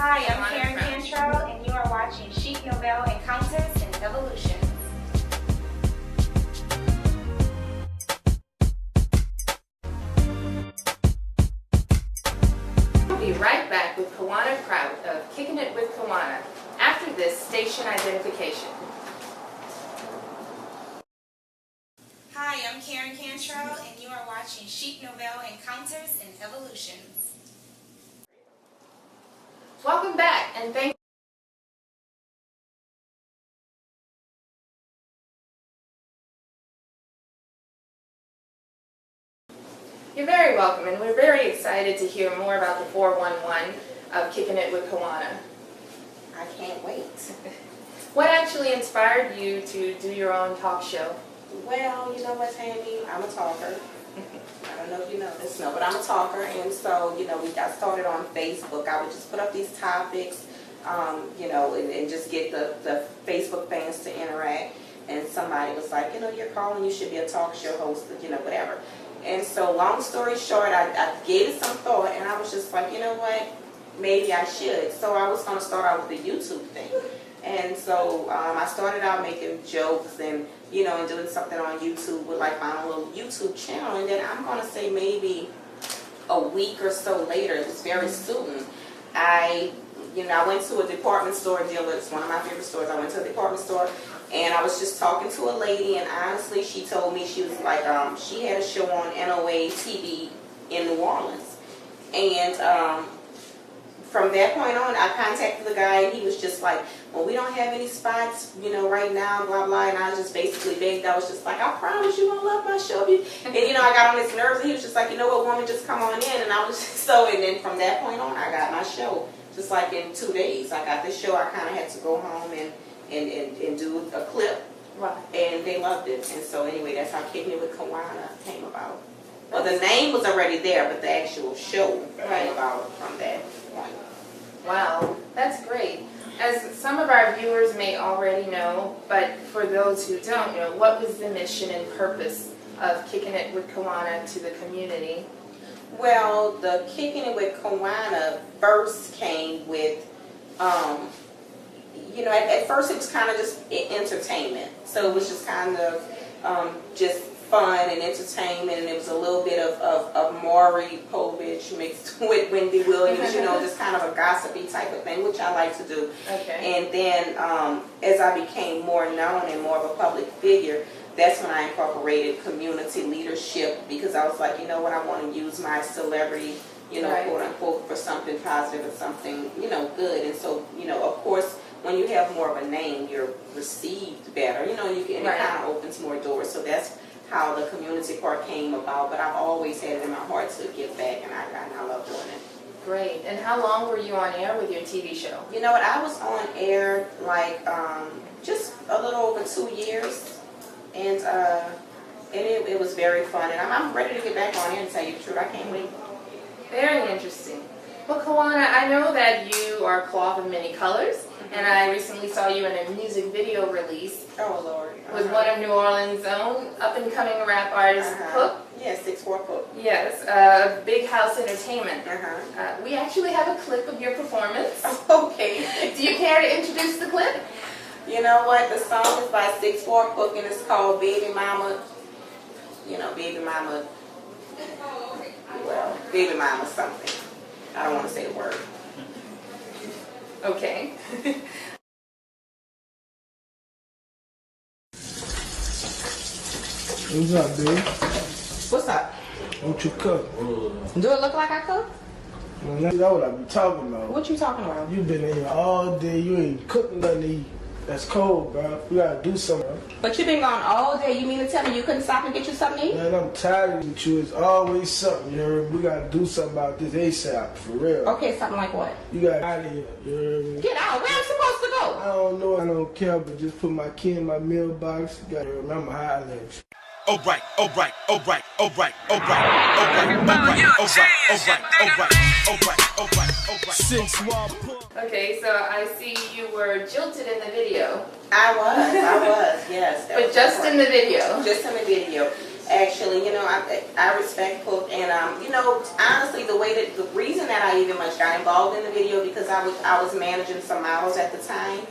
Hi, I'm Karen Cantrell, and you are watching Chic Nouvelle Encounters and Evolutions. We'll be right back with Kawanna Spout of Kicking It with Kawanna after this station identification. Hi, I'm Karen Cantrell, and you are watching Chic Nouvelle Encounters and Evolutions. Welcome back, and thank You're very welcome, and we're very excited to hear more about the 411 of Kicking It with Kawanna. I can't wait. What actually inspired you to do your own talk show? Well, you know what, Tammy? I'm a talker. I don't know if you know this, no, but I'm a talker, and so, we got started on Facebook. I would just put up these topics, and just get the Facebook fans to interact, and somebody was like, you're calling, you should be a talk show host, whatever. And so, long story short, I gave it some thought, and I was just like, you know what, maybe I should. So I was going to start out with the YouTube thing. And so I started out making jokes and, and doing something on YouTube with like my own little YouTube channel. And then I'm going to say maybe a week or so later, it was very soon, I went to a department store dealer. It's one of my favorite stores. I went to a department store and I was just talking to a lady, and honestly, she told me, she was like, she had a show on NOA TV in New Orleans. And from that point on, I contacted the guy, and he was just like, well, we don't have any spots, right now, blah, blah. And I just basically begged. I was just like, I promise you won't love my show. And, I got on his nerves, and he was just like, you know what, woman, just come on in. And I was just and then from that point on, I got my show. Just like in 2 days, I got this show. I kind of had to go home and do a clip. Right. And they loved it. And so anyway, that's how Kicking It with Kawanna came about. Well, the name was already there, but the actual show came about from that point. Wow, that's great. As some of our viewers may already know, but for those who don't know, what was the mission and purpose of Kicking It with Kawanna to the community? Well, the Kicking It with Kawanna first came with, at first it was kind of just entertainment. So it was just kind of just fun and entertainment, and it was a little bit of Maury Povich mixed with Wendy Williams, just kind of a gossipy type of thing, which I like to do. Okay. And then as I became more known and more of a public figure, that's when I incorporated community leadership, because I was like, what, I want to use my celebrity, Right. quote unquote, for something positive and something, good. And so, of course, when you have more of a name, you're received better, and it Right. kind of opens more doors. So that's how the community part came about. But I've always had it in my heart to give back, and I love doing it. Great. And how long were you on air with your TV show? You know what? I was on air like just a little over 2 years, and it was very fun. And I'm ready to get back on air and tell you the truth. I can't wait. Very interesting. Well, Kawanna, I know that you are cloth of many colors, and I recently saw you in a music video release. Oh, Lord. With one of New Orleans' own up-and-coming rap artist, Cook. Yeah, 6'4" Cook. Yes, Big House Entertainment. We actually have a clip of your performance. Okay. Do you care to introduce the clip? You know what? The song is by 6'4" Cook, and it's called Baby Mama. Baby Mama. Well, Baby Mama something. I don't want to say the word. Okay. What's up, dude? What's up? What you cook? Do it look like I cook? Well, that's what I be talking about. What you talking about? You been in here all day. You ain't cooking nothing to eat. That's cold, bro. You gotta do something, bro. But you been gone all day. You mean to tell me you couldn't stop and get you something to eat? Man, I'm tired of you. It's always something, you heard? We gotta do something about this ASAP, for real. Okay, something like what? You gotta get out of here, you heard me? Get out. Where I'm supposed to go? I don't know. I don't care, but just put my key in my mailbox. You gotta remember how I live. Alright, alright, alright, alright, alright, alright, alright. 6'1". Okay, so I see you were jilted in the video. I was, yes. But just in the video. Just in the video. Actually, you know, I respect Cook, and you know, honestly, the reason that I even much got involved in the video because I was managing some models at the time,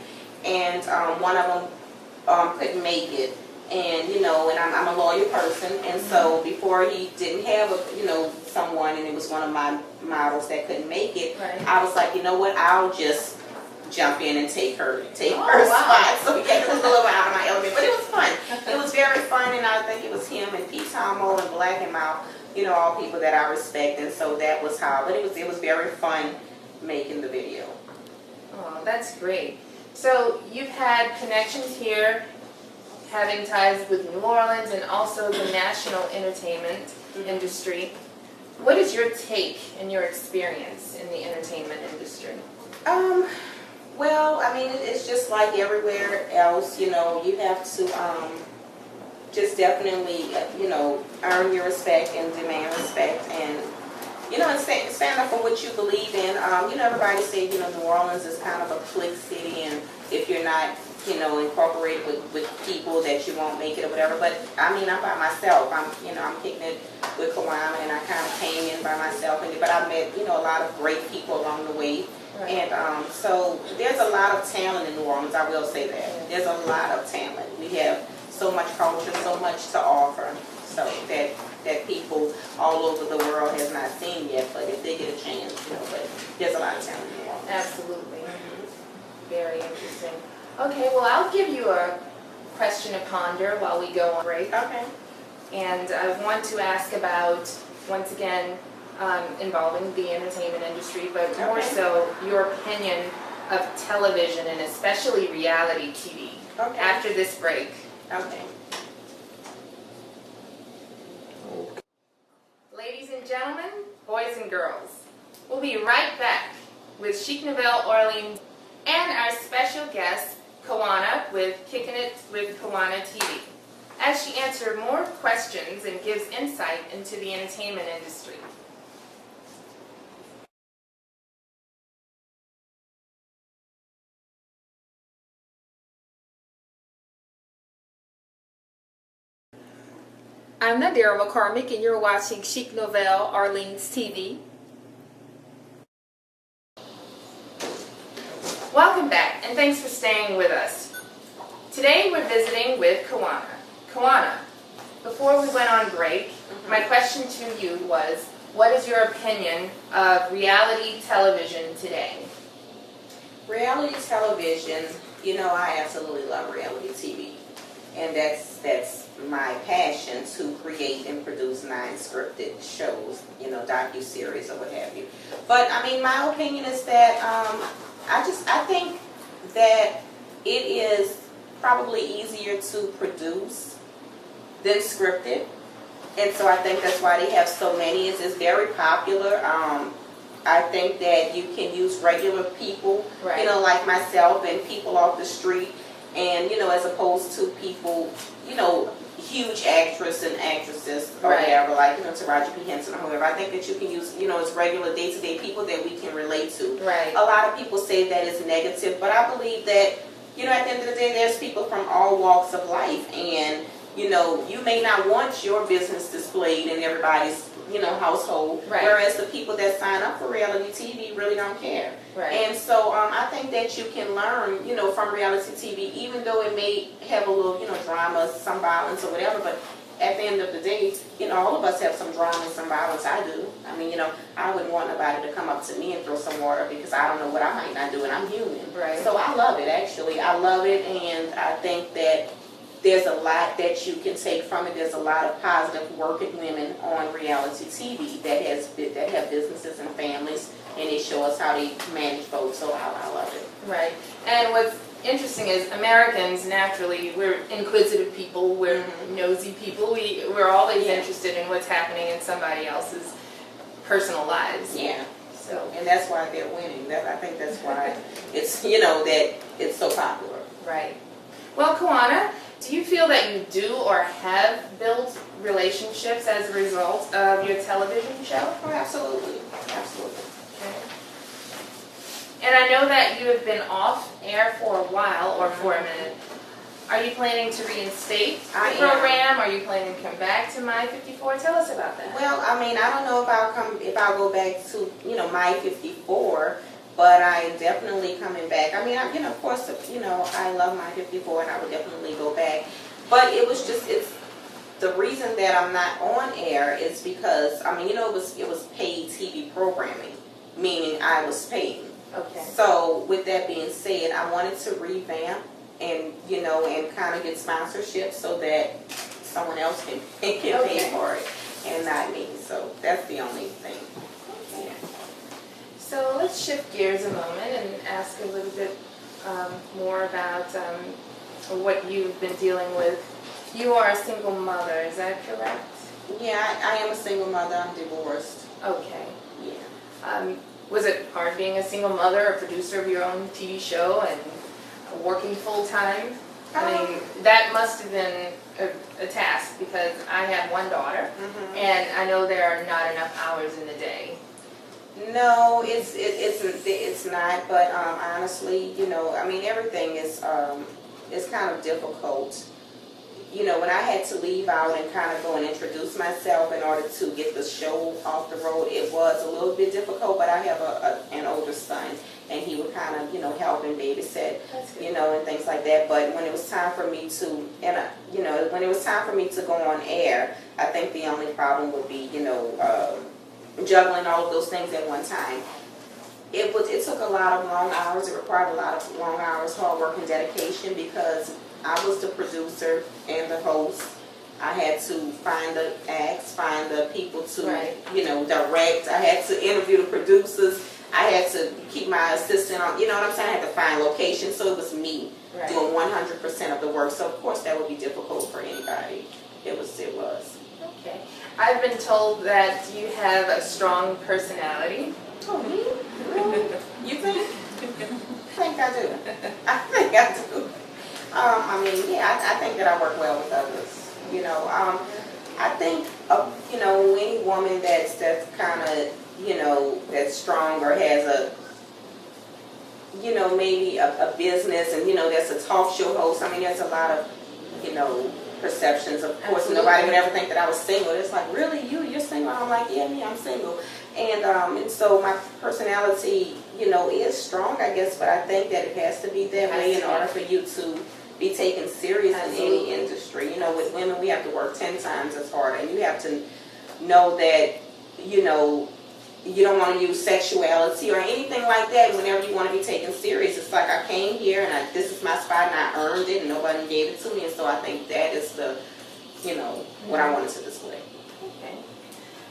and one of them couldn't make it, and you know, and I'm a loyal person, and so before he didn't have someone, and it was one of my models that couldn't make it, Right. I was like, you know what, I'll just jump in and take her wow. spot. So yeah, it was a little bit out of my element, but it was fun. It was very fun, and I think it was him and hTammy and Black and Mouth, you know, all people that I respect, and so that was how. But it was very fun making the video. Oh, that's great. So you've had connections here, having ties with New Orleans and also the national entertainment industry. What is your take and your experience in the entertainment industry? Well, I mean, it's just like everywhere else, you know, you have to just definitely, you know, earn your respect and demand respect, and, you know, and stand up for what you believe in. You know, everybody say, you know, New Orleans is kind of a clique city, and if you're not, you know, incorporated with people that you won't make it or whatever. But, I mean, I'm by myself. I'm kicking it with Kawanna, and I kind of came in by myself, but I met, you know, a lot of great people along the way. Right. And so there's a lot of talent in New Orleans, I will say that. There's a lot of talent. We have so much culture, so much to offer, so that people all over the world has not seen yet, but if they get a chance, you know, but there's a lot of talent in New Orleans. Absolutely. Very interesting. Okay, well, I'll give you a question to ponder while we go on break. Okay. And I want to ask about, once again, involving the entertainment industry, but more so your opinion of television and especially reality TV after this break. Okay. Ladies and gentlemen, boys and girls, we'll be right back with Chic Nouvelle Orleans and our special guest, Kawanna, with Kickinitwith Kawanna TV, as she answers more questions and gives insight into the entertainment industry. I'm Nadira McCormick, and you're watching Chic Nouvelle Orleans TV. Welcome back, and thanks for staying with us. Today we're visiting with Kawanna. Kawanna, before we went on break, my question to you was, what is your opinion of reality television today? Reality television, you know, I absolutely love reality TV. And that's my passion, to create and produce non-scripted shows, you know, docu-series or what have you. But, I mean, my opinion is that I think that it is probably easier to produce than scripted. And so I think that's why they have so many. It's very popular. I think that you can use regular people, Right. you know, like myself and people off the street, and, you know, as opposed to people, you know, huge actors and actresses or Right. whatever, like, you know, Taraji P. Henson or whoever. I think that you can use, you know, as regular day-to-day people that we can relate to. Right. A lot of people say that is negative, but I believe that, you know, at the end of the day, there's people from all walks of life, and, you know, you may not want your business displayed in everybody's, you know, household, Right. whereas the people that sign up for reality TV really don't care. Right. And so I think that you can learn, you know, from reality TV, even though it may have a little, you know, drama, some violence or whatever, but at the end of the day, you know, all of us have some drama and some violence. I do. I mean, you know, I wouldn't want nobody to come up to me and throw some water because I don't know what I might not do, and I'm human. Right. So I love it, actually. I love it, and I think that there's a lot that you can take from it. There's a lot of positive working women on reality TV that have businesses and families, and they show us how they manage both. So I love it. Right. And what's interesting is Americans, naturally, we're inquisitive people, we're nosy people, we're always interested in what's happening in somebody else's personal lives. Yeah. So, And that's why they're winning. I think that's why it's, you know, that it's so popular. right. Well, Kawanna, do you feel that you do or have built relationships as a result of your television show? Oh, absolutely. Absolutely. Okay. And I know that you have been off air for a while, or for a minute. Are you planning to reinstate the I am. program? Are you planning to come back to My 54? Tell us about that. Well, I mean, I don't know if I'll go back to, My 54, but I am definitely coming back. I mean, of course, I love My 54 and I would definitely go back. But it's the reason that I'm not on air is because, it was paid TV programming, meaning I was paid. Okay. So with that being said, I wanted to revamp and kind of get sponsorship so that someone else can pay for it and not me. So that's the only thing. Yeah. So let's shift gears a moment and ask a little bit more about what you've been dealing with. You are a single mother, is that correct? Yeah, I am a single mother. I'm divorced. Okay. Yeah. Was it hard being a single mother, a producer of your own TV show, and working full-time? I mean, that must have been a task because I have one daughter, and I know there are not enough hours in the day. No, it's not. But honestly, everything is kind of difficult. When I had to leave out and kind of go and introduce myself in order to get the show off the road, it was a little bit difficult, but I have an older son, and he would kind of, help and babysit, and things like that. But when it was time for me to, when it was time for me to go on air, I think the only problem would be, juggling all of those things at one time. It took a lot of long hours. It required a lot of long hours, hard work, and dedication because I was the producer and the host. I had to find the acts, find the people to, direct. I had to interview the producers. I had to keep my assistant on, what I'm saying? I had to find locations. So it was me doing 100% of the work. So, of course, that would be difficult for anybody. It was. Okay. I've been told that you have a strong personality. Oh, me? Really? You think? I think I do. I think I do. I think that I work well with others. I think, any woman that's kind of, that's strong or has a, maybe a business and, that's a talk show host. There's a lot of, perceptions. Of course, Absolutely. Nobody would ever think that I was single. It's like, really, you're single? I'm like, yeah, I'm single. And so my personality, is strong, I guess, but I think that it has to be that way in order for you to be taken serious in any industry. With women, we have to work 10 times as hard, and you have to know that, you don't want to use sexuality or anything like that whenever you want to be taken serious. It's like I came here and this is my spot and I earned it and nobody gave it to me, and so I think that is the, what I wanted to display. Okay.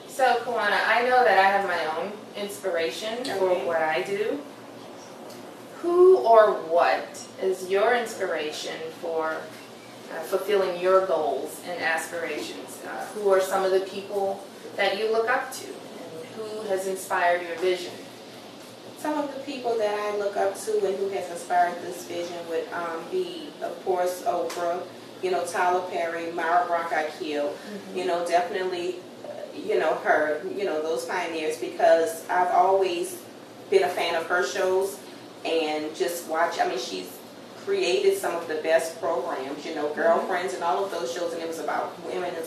So, Kawanna, I know that I have my own inspiration for what I do. Who or what is your inspiration for fulfilling your goals and aspirations? Who are some of the people that you look up to? And who has inspired your vision? Some of the people that I look up to and who has inspired this vision would be, of course, Oprah, Tyler Perry, Myra Brock-Akil, definitely, her, those pioneers, because I've always been a fan of her shows and just watch. She's created some of the best programs, Girlfriends and all of those shows, and it was about women and,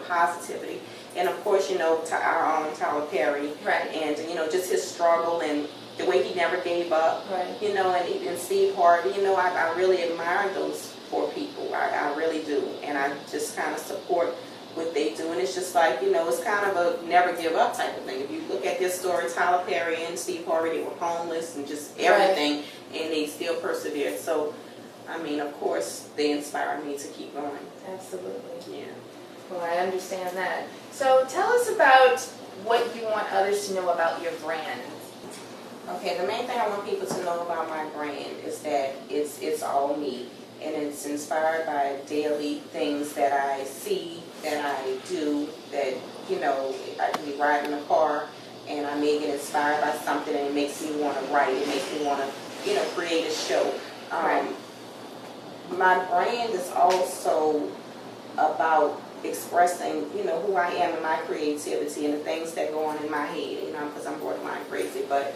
positivity. And of course, our own Tyler Perry, and, just his struggle and the way he never gave up, and even Steve Harvey, I really admire those four people. I really do. And I just kind of support what they do. And it's just like, it's kind of a never give up type of thing. If you look at this story, Tyler Perry and Steve Harvey, they were homeless and just everything, and they still persevered. So, of course, they inspired me to keep going. Absolutely. Yeah. Well, I understand that. So tell us about what you want others to know about your brand. Okay, the main thing I want people to know about my brand is that it's all me, and it's inspired by daily things that I see, that I do, that, I can be riding in a car and I may get inspired by something and it makes me want to write, it makes me want to, create a show. My brand is also about expressing, who I am and my creativity and the things that go on in my head, because I'm borderline crazy. But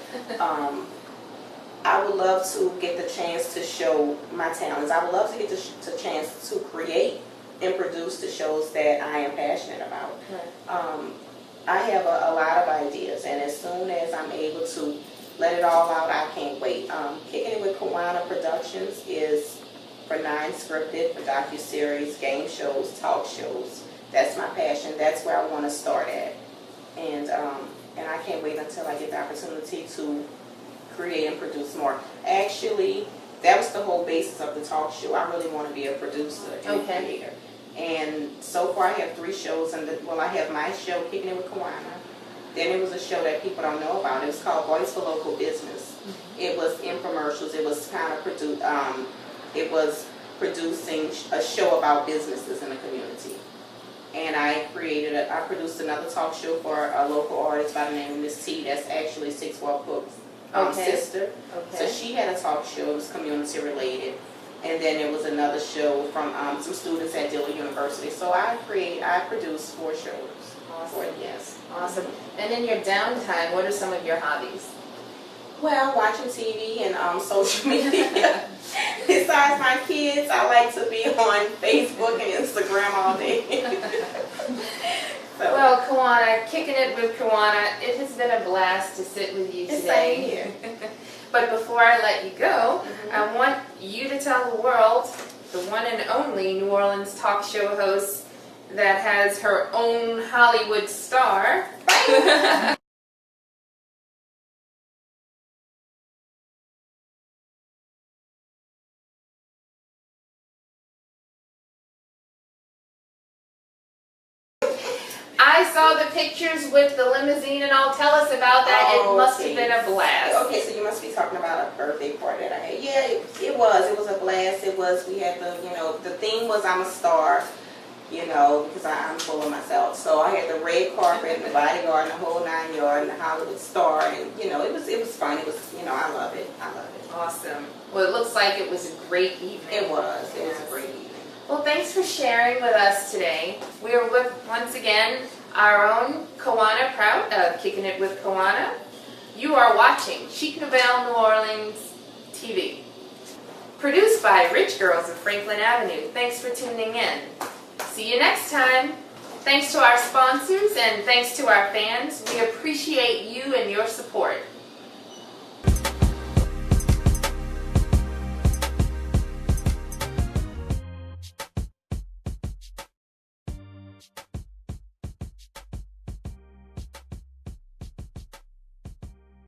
I would love to get the chance to show my talents. I would love to get the chance to create and produce the shows that I am passionate about. I have a lot of ideas, and as soon as I'm able to let it all out, I can't wait. Kicking It with Kawanna Productions is for non-scripted, for docuseries, game shows, talk shows. That's my passion. That's where I want to start at. And I can't wait until I get the opportunity to create and produce more. Actually, that was the whole basis of the talk show. I really want to be a producer and a creator. And so far I have 3 shows. Well, I have my show, Kicking It with Kawanna. Then it was a show that people don't know about. It was called Voice for Local Business. It was infomercials. It was kind of it was producing a show about businesses in the community. And I produced another talk show for a local artist by the name of Miss T. That's actually Six Walk Books' sister. So she had a talk show. It was community related. And then there was another show from some students at Dillard University. So I produced 4 shows. Awesome. Yes. Awesome. And in your downtime, what are some of your hobbies? Well, watching TV and social media. Besides my kids, I like to be on Facebook and Instagram all day. Well, Kawanna, Kicking It with Kawanna, it has been a blast to sit with you today. Same here. But before I let you go, I want you to tell the world, the one and only New Orleans talk show host that has her own Hollywood star. I saw the pictures with the limousine and all. Tell us about that. It must have been a blast. Okay, so you must be talking about a birthday party that I had. Yeah, it was. It was a blast. It was. We had the theme was I'm a star, because I'm full of myself. So I had the red carpet and the bodyguard and the whole 9 yards and the Hollywood star, and it was fun. It was, I love it. I love it. Awesome. Well, it looks like it was a great evening. It was. It was a great evening. Well, thanks for sharing with us today. We are with, once again, our own Kawanna Prout of Kicking It with Kawanna. You are watching Chic Nouvelle New Orleans TV. Produced by Rich Girls of Franklin Avenue. Thanks for tuning in. See you next time. Thanks to our sponsors and thanks to our fans. We appreciate you and your support.